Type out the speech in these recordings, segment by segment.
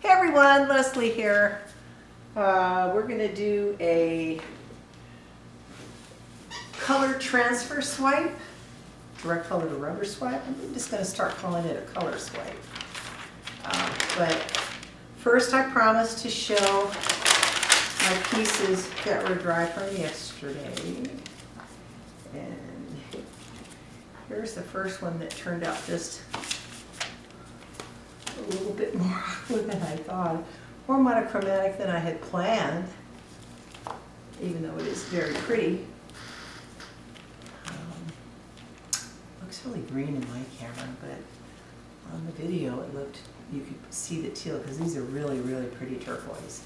Hey everyone, Leslie here. We're going to do a color transfer swipe, direct color to rubber swipe. I'm just going to start calling it a color swipe. But first I promised to show my pieces that were dry from yesterday. And here's the first one that turned out just a little bit more awkward than I thought, more monochromatic than I had planned, even though it is very pretty. Looks really green in my camera, but on the video it looked, you could see the teal because these are really, really pretty turquoise.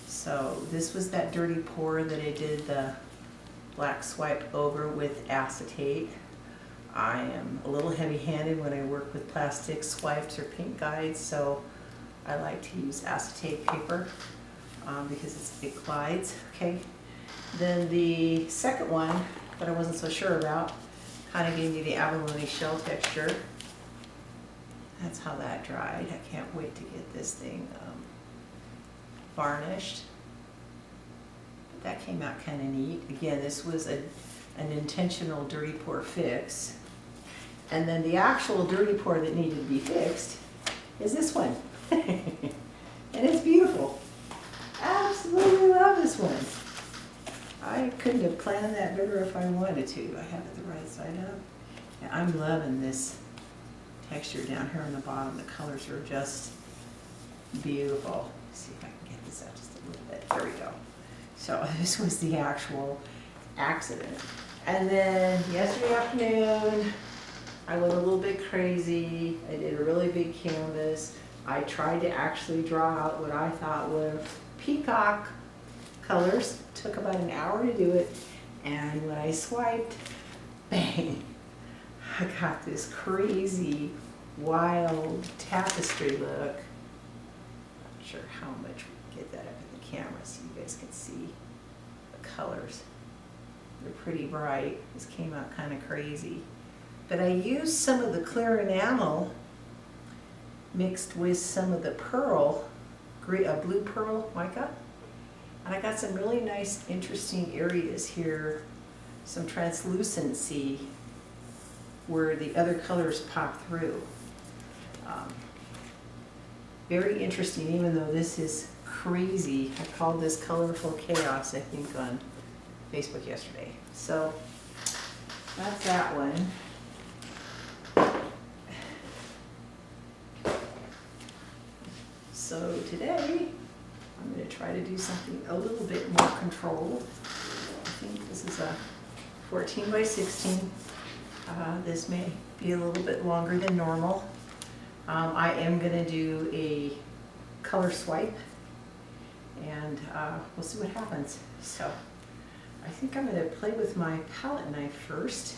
So this was that dirty pour that I did the black swipe over with acetate. I am a little heavy-handed when I work with plastic swipes or paint guides, so I like to use acetate paper because it glides. Okay. Then the second one that I wasn't so sure about kind of gave me the abalone shell texture. That's how that dried. I can't wait to get this thing varnished. But that came out kind of neat. Again, this was an intentional dirty pour fix. And then the actual dirty pour that needed to be fixed is this one. And it's beautiful. Absolutely love this one. I couldn't have planned that better if I wanted to. I have it the right side up. Yeah, I'm loving this texture down here on the bottom. The colors are just beautiful. Let's see if I can get this out just a little bit. There we go. So this was the actual accident. And then yesterday afternoon, I went a little bit crazy. I did a really big canvas. I tried to actually draw out what I thought were peacock colors. Took about an hour to do it. And when I swiped, bang, I got this crazy, wild tapestry look. Not sure how much we get that up in the camera so you guys can see the colors. They're pretty bright. This came out kind of crazy. But I used some of the clear enamel mixed with some of the pearl, blue pearl mica. And I got some really nice, interesting areas here, some translucency where the other colors pop through. Very interesting, even though this is crazy. I called this colorful chaos, I think, on Facebook yesterday. So that's that one. So today I'm going to try to do something a little bit more controlled. I think this is a 14 by 16. This may be a little bit longer than normal. I am going to do a color swipe and we'll see what happens. So I think I'm going to play with my palette knife first.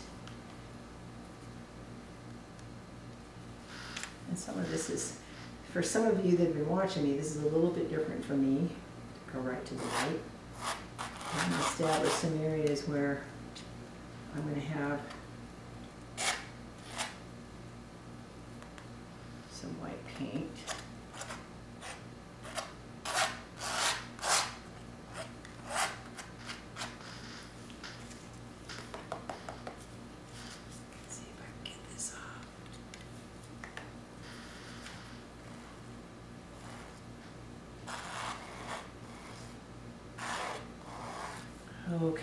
And some of this is, for some of you that have been watching me, this is a little bit different from me. Go right to the light. I'm going to establish some areas where I'm going to have some white paint. Let's see if I can get this off. Okay,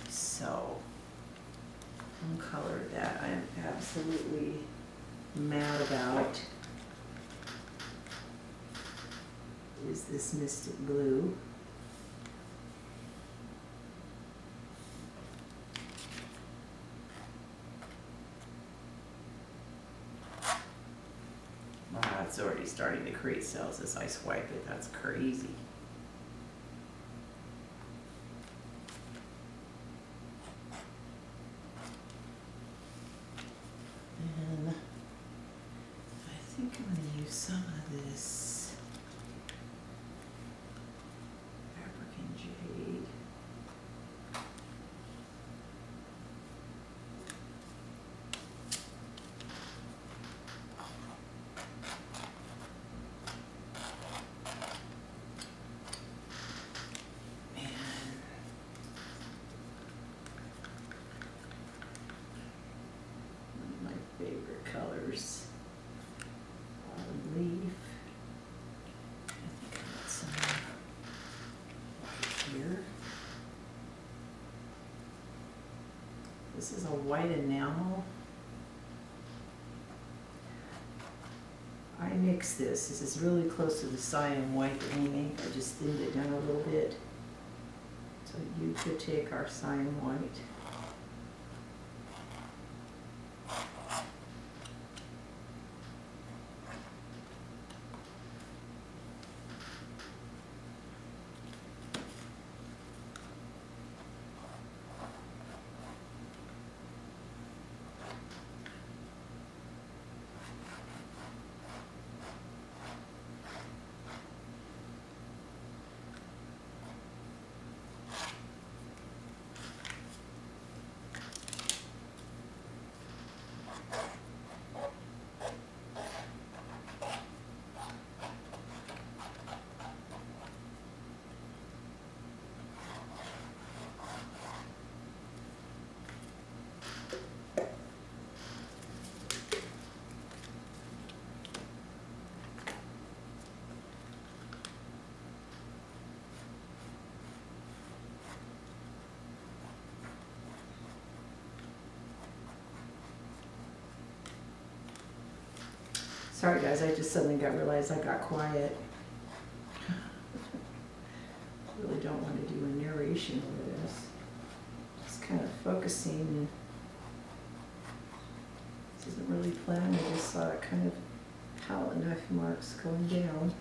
so one color that I am absolutely mad about is this Mystic Blue. Wow, it's already starting to create cells as I swipe it. That's crazy. And I think I'm going to use some of this African Jade. This is a white enamel. I mix this. This is really close to the cyan white ink. I just thinned it down a little bit. So you could take our cyan white. Sorry guys, I just suddenly realized I got quiet. Really don't want to do a narration over this. Just kind of focusing. This isn't really planned, I just saw it kind of palette knife marks going down.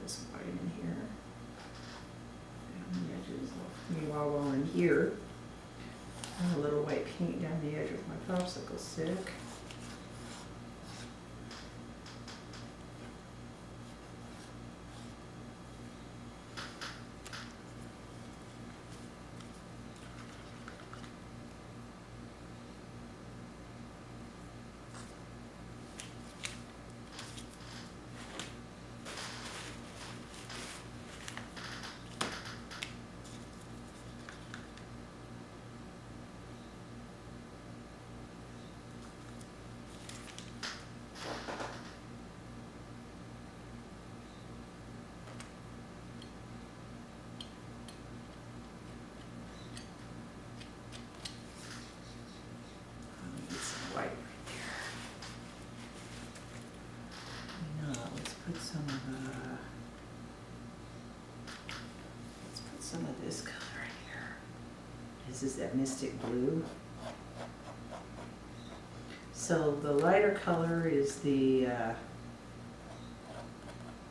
This white in here. Down the edges. Meanwhile, while I'm here, I have a little white paint down the edge with my popsicle stick. Some of this color in here. This is that mystic blue. So the lighter color is the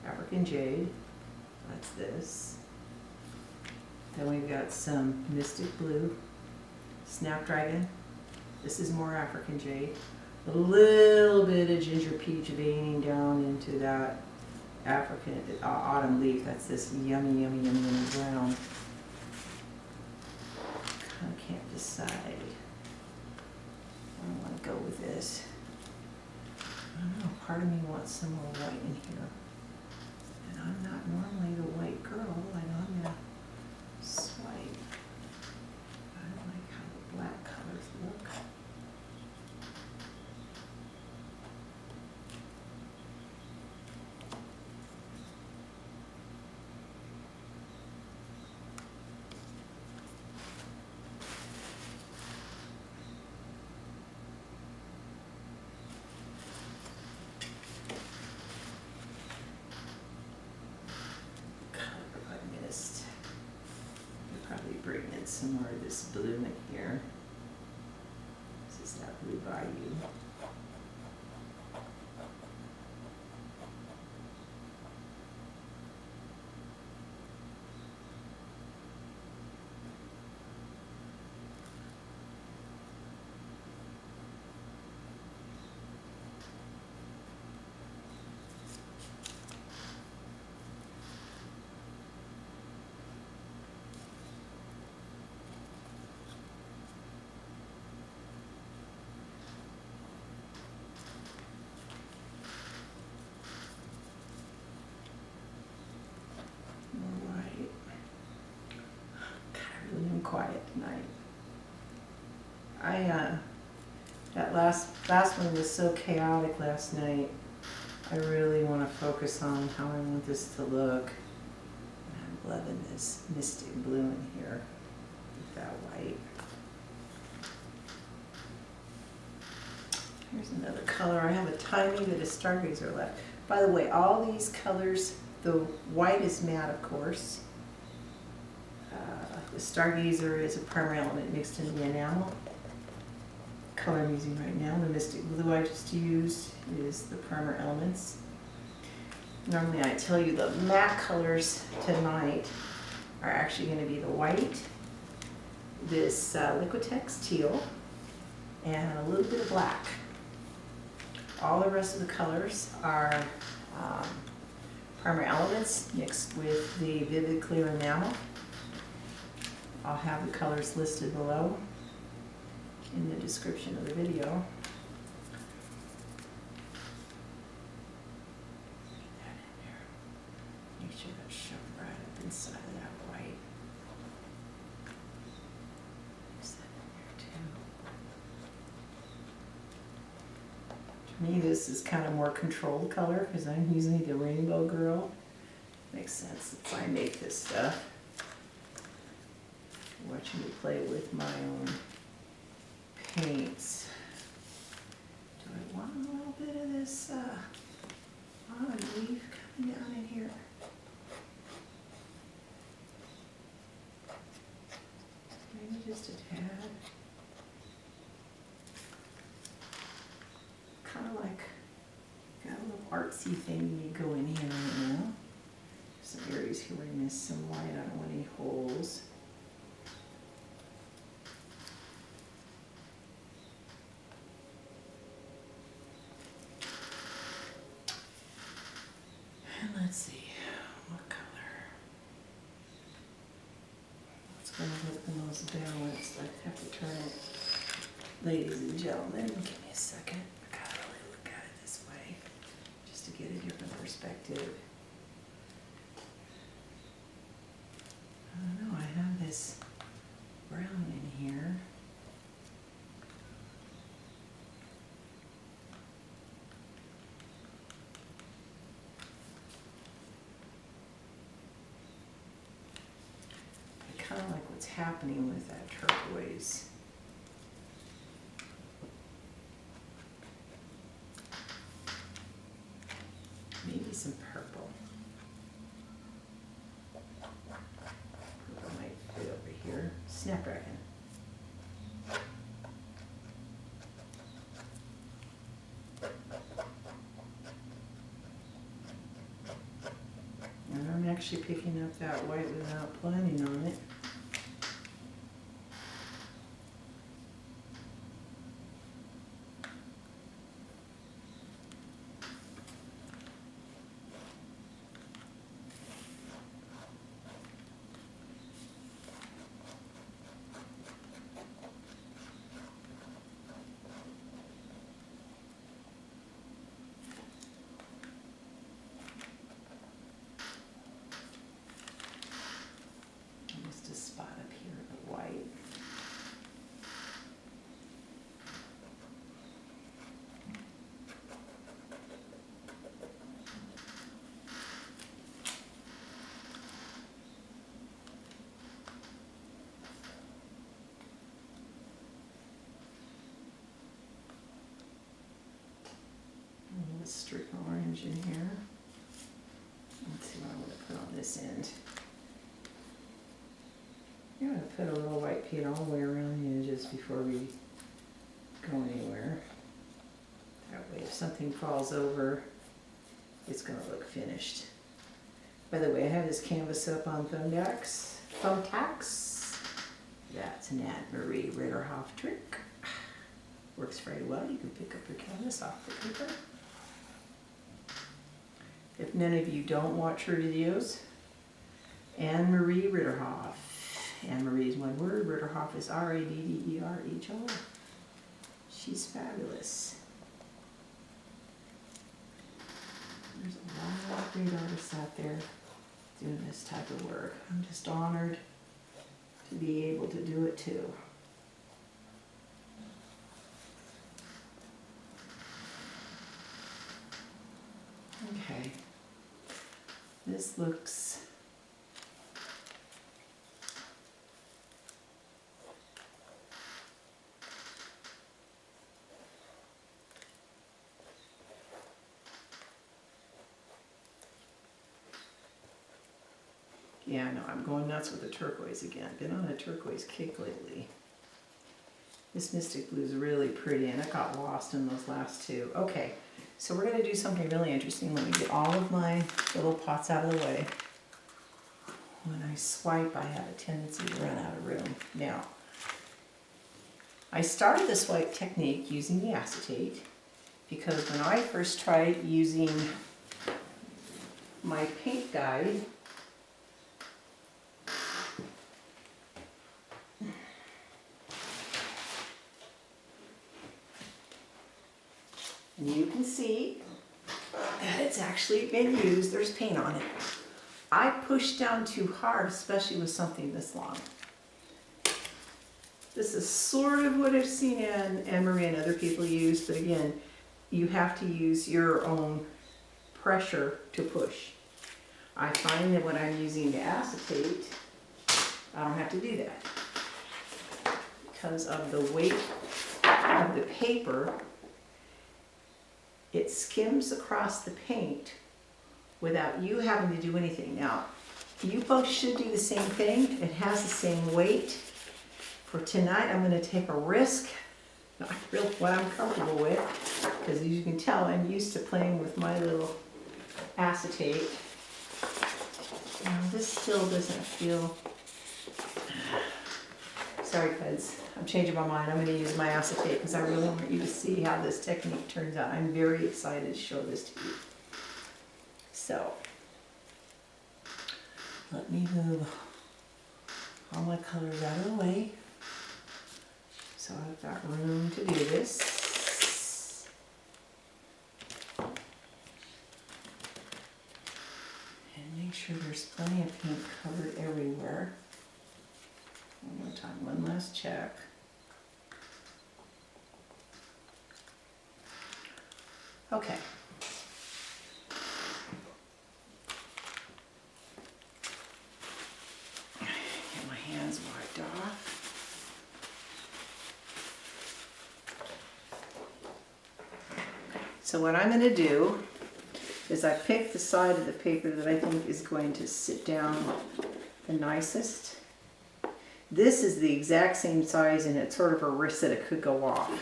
African Jade. That's this. Then we've got some mystic blue, Snapdragon. This is more African Jade. A little bit of ginger peach veining down into that African autumn leaf. That's this yummy, yummy, yummy, yummy brown. I can't decide. I don't want to go with this. I don't know. Part of me wants some more white in here, and I'm not normally the white girl. I know I'm gonna swipe. I don't like how the black colors look. Bring in some more of this blue in here. This is that blue Bayou. That last one was so chaotic last night. I really want to focus on how I want this to look. I'm loving this mystic blue in here with that white. Here's another color. I have a tiny bit of Stargazer left. By the way, all these colors, the white is matte, of course. The Stargazer is a primer element mixed in the enamel. Color I'm using right now, the mystic blue I just used, is the primer elements. Normally I tell you the matte colors tonight are actually going to be the white, this Liquitex teal, and a little bit of black. All the rest of the colors are primer elements mixed with the Vivid Clear Enamel. I'll have the colors listed below in the description of the video. Get that in there. Make sure that's shoved right up inside of that white. Mix that in there too. To me, this is kind of more controlled color because I'm usually the rainbow girl. Makes sense since I make this stuff. Watching me play with my own paints. Do I want a little bit of this olive leaf coming down in here? Maybe just a tad. Kind of like got a little artsy thing you go in here right now. Some areas here where I missed some light. I don't want any holes. Let's see, what color? What's going to look the most balanced? I have to turn it. Ladies and gentlemen, give me a second. I gotta really look at it this way, just to get a different perspective. I don't know, I have this brown in here. Kind of like what's happening with that turquoise. Maybe some purple. Purple might fit over here. Snapdragon. And I'm actually picking up that white without planning on it. Strip orange in here. Let's see what I'm going to put on this end. I'm going to put a little white paint all the way around the edges before we go anywhere. That way if something falls over, it's going to look finished. By the way, I have this canvas up on Thumbtacks. That's an Anne-Marie Ritterhoff trick. Works very well. You can pick up your canvas off the paper. If none of you don't watch her videos, Anne-Marie Ritterhoff. Anne-Marie is one word, Ritterhoff is R-A-D-D-E-R-H-O. She's fabulous. There's a lot of great artists out there doing this type of work. I'm just honored to be able to do it too. this looks, yeah, no, I'm going nuts with the turquoise again. Been on a turquoise kick lately. This Mystic Blue is really pretty, and it got lost in those last two. Okay, so we're going to do something really interesting. Let me get all of my little pots out of the way. When I swipe, I have a tendency to run out of room. Now, I started the swipe technique using the acetate because when I first tried using my paint guide, and you can see that it's actually been used, there's paint on it. I pushed down too hard, especially with something this long. This is sort of what I've seen Anne-Marie and other people use, but again, you have to use your own pressure to push. I find that when I'm using the acetate, I don't have to do that. Because of the weight of the paper, it skims across the paint without you having to do anything. Now, you both should do the same thing. It has the same weight. For tonight, I'm going to take a risk, not really what I'm comfortable with, because as you can tell, I'm used to playing with my little acetate. Now, this still doesn't feel... Sorry, kids. I'm changing my mind. I'm going to use my acetate because I really want you to see how this technique turns out. I'm very excited to show this to you. So, let me move all my colors out of the way. So I've got room to do this. And make sure there's plenty of paint covered everywhere. One more time, one last check. Okay. Get my hands wiped off. So what I'm going to do is I pick the side of the paper that I think is going to sit down the nicest. This is the exact same size and it's sort of a risk that it could go off.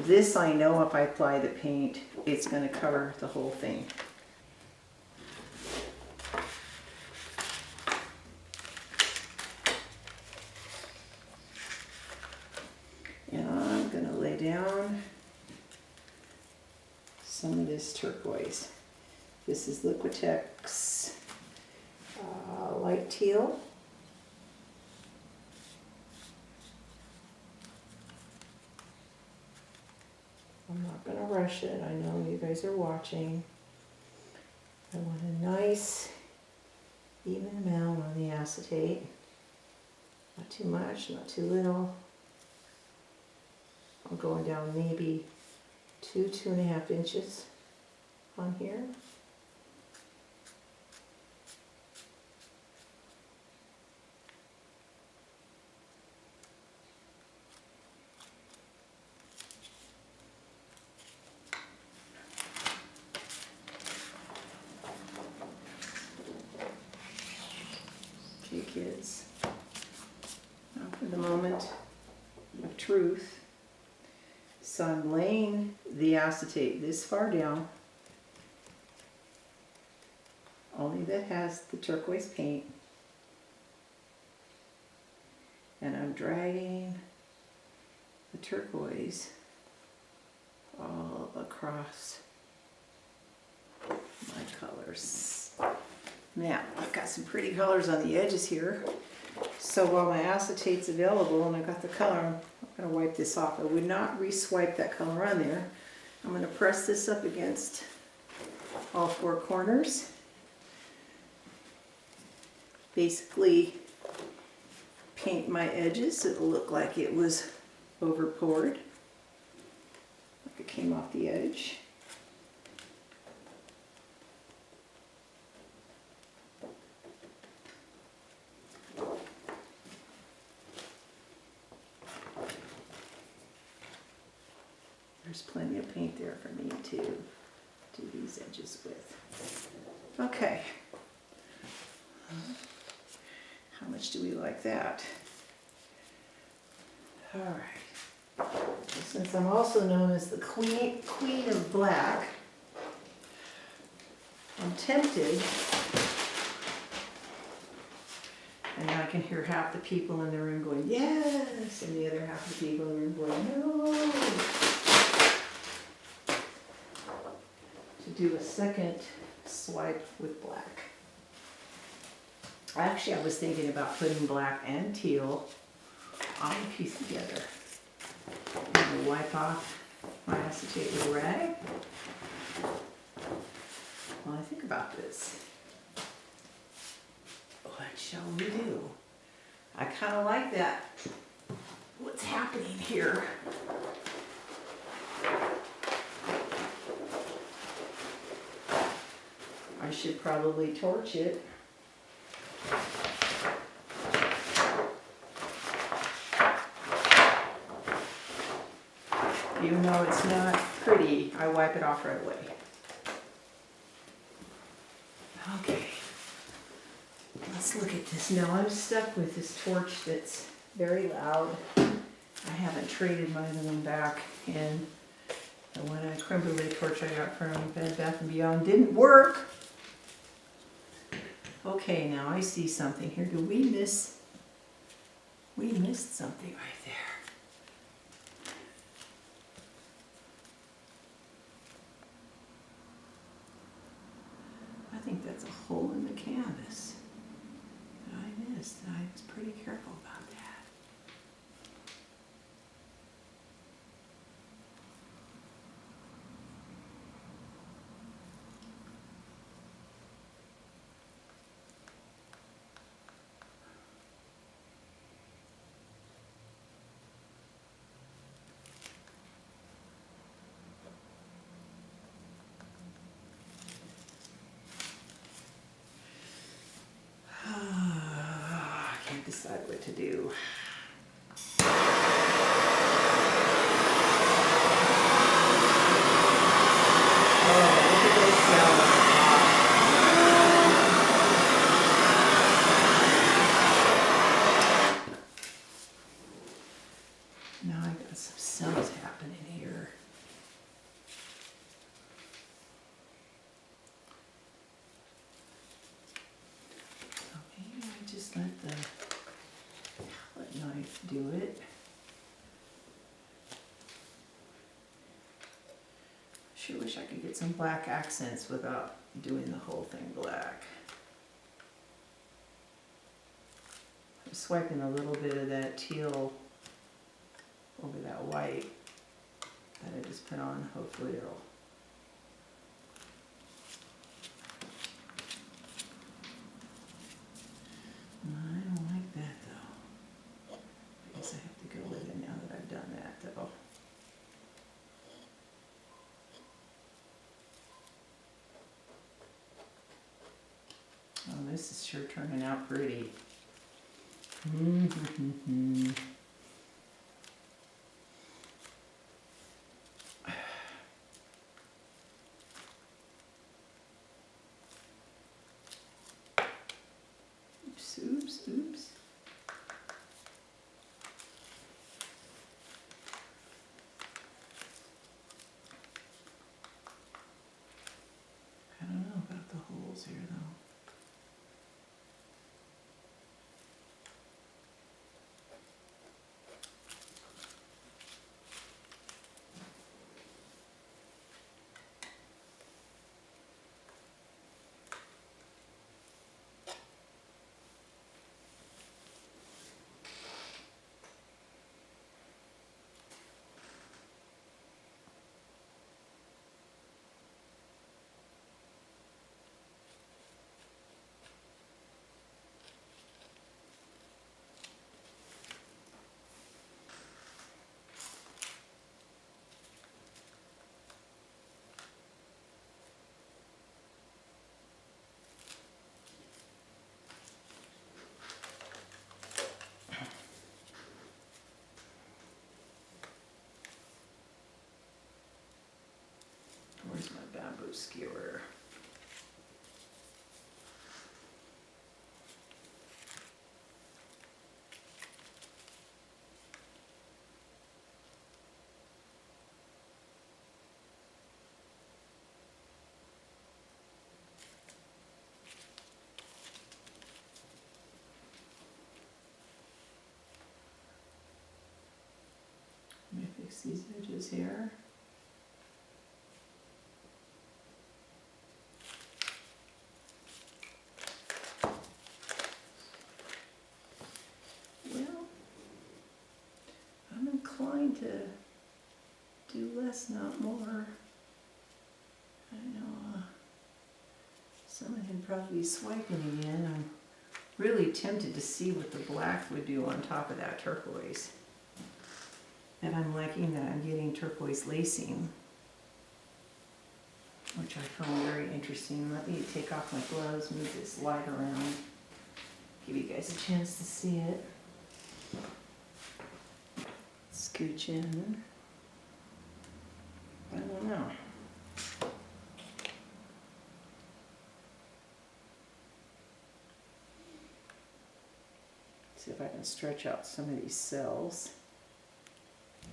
This I know if I apply the paint, it's going to cover the whole thing. And I'm going to lay down some of this turquoise. This is Liquitex Light Teal. I'm not going to rush it. I know you guys are watching. I want a nice even amount on the acetate. Not too much, not too little. I'm going down maybe 2.5 inches on here. Okay, kids. Now for the moment of truth. So I'm laying the acetate this far down, only that has the turquoise paint, and I'm dragging the turquoise all across my colors. Now, I've got some pretty colors on the edges here. So while my acetate's available and I've got the color, I'm going to wipe this off. I would not re-swipe that color on there. I'm going to press this up against all four corners. Basically paint my edges so it'll look like it was over poured, like it came off the edge. plenty of paint there for me to do these edges with. Okay. How much do we like that? All right. Since I'm also known as the queen of black, I'm tempted, and I can hear half the people in the room going, yes, and the other half of the people in the room going, no. To do a second swipe with black. Actually, I was thinking about putting black and teal on a piece together. I'm going to wipe off my acetate with a rag. While I think about this, what shall we do? I kind of like that. What's happening here? I should probably torch it. Even though it's not pretty, I wipe it off right away. Okay, let's look at this. Now I'm stuck with this torch that's very loud. I haven't traded my other one back, and the one creme brulee torch I got from Bed Bath & Beyond didn't work. Okay, now I see something here. Do we miss? We missed something right there. I think that's a hole in the canvas that I missed. I was pretty careful about that. I can't decide what to do. Now I got some cells happening here. So maybe I just let the palette knife do it. Sure wish I could get some black accents without doing the whole thing black. I'm swiping a little bit of that teal over that white that I just put on. Hopefully it'll. I don't like that though. I guess I have to go with it now that I've done that though. Oh, this is sure turning out pretty. Oops. I don't know about the holes here though. Where's my bamboo skewer? Let me fix these edges here. Well, I'm inclined to do less, not more. I know someone would probably be swiping again. I'm really tempted to see what the black would do on top of that turquoise. And I'm liking that I'm getting turquoise lacing, which I find very interesting. Let me take off my gloves, move this light around, give you guys a chance to see it. Scooch in. I don't know. See if I can stretch out some of these cells.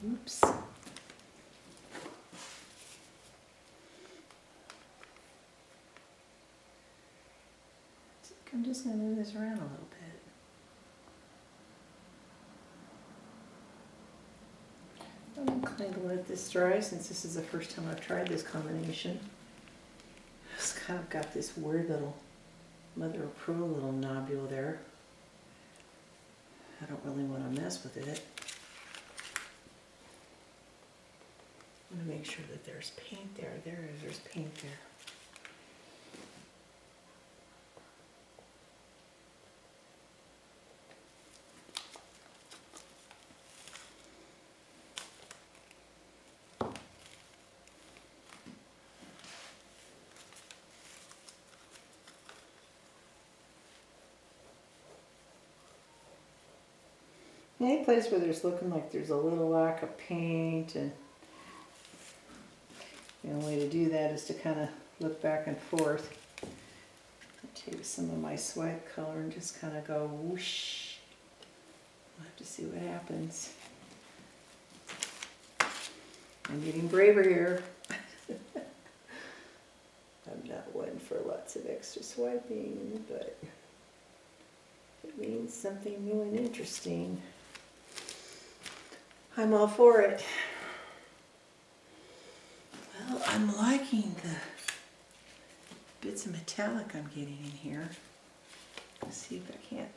Oops. I'm just going to move this around a little bit. I'm inclined to let this dry since this is the first time I've tried this combination. It's kind of got this weird little mother of pearl little nobule there. I don't really want to mess with it. I'm going to make sure that there's paint there. There's paint there. Any place where there's looking like there's a little lack of paint, and the only way to do that is to kind of look back and forth. I'll take some of my swipe color and just kind of go whoosh. We'll have to see what happens. I'm getting braver here. I'm not one for lots of extra swiping, but it means something new and interesting. I'm all for it. Well, I'm liking the bits of metallic I'm getting in here. Let's see if I can't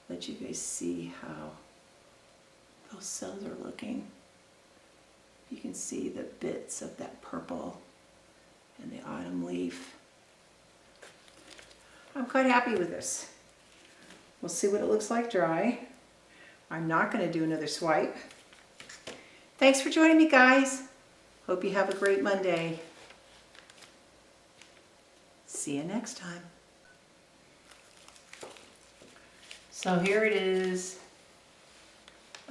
let you guys see how those cells are looking. You can see the bits of that purple and the autumn leaf. I'm quite happy with this. We'll see what it looks like dry. I'm not going to do another swipe. Thanks for joining me, guys. Hope you have a great Monday. See you next time. So here it is,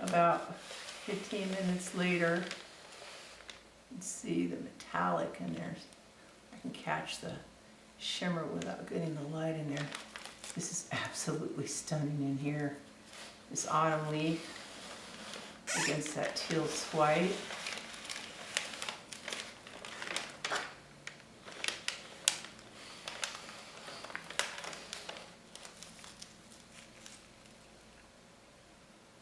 about 15 minutes later. You can see the metallic in there. I can catch the shimmer without getting the light in there. This is absolutely stunning in here. This autumn leaf against that teal white.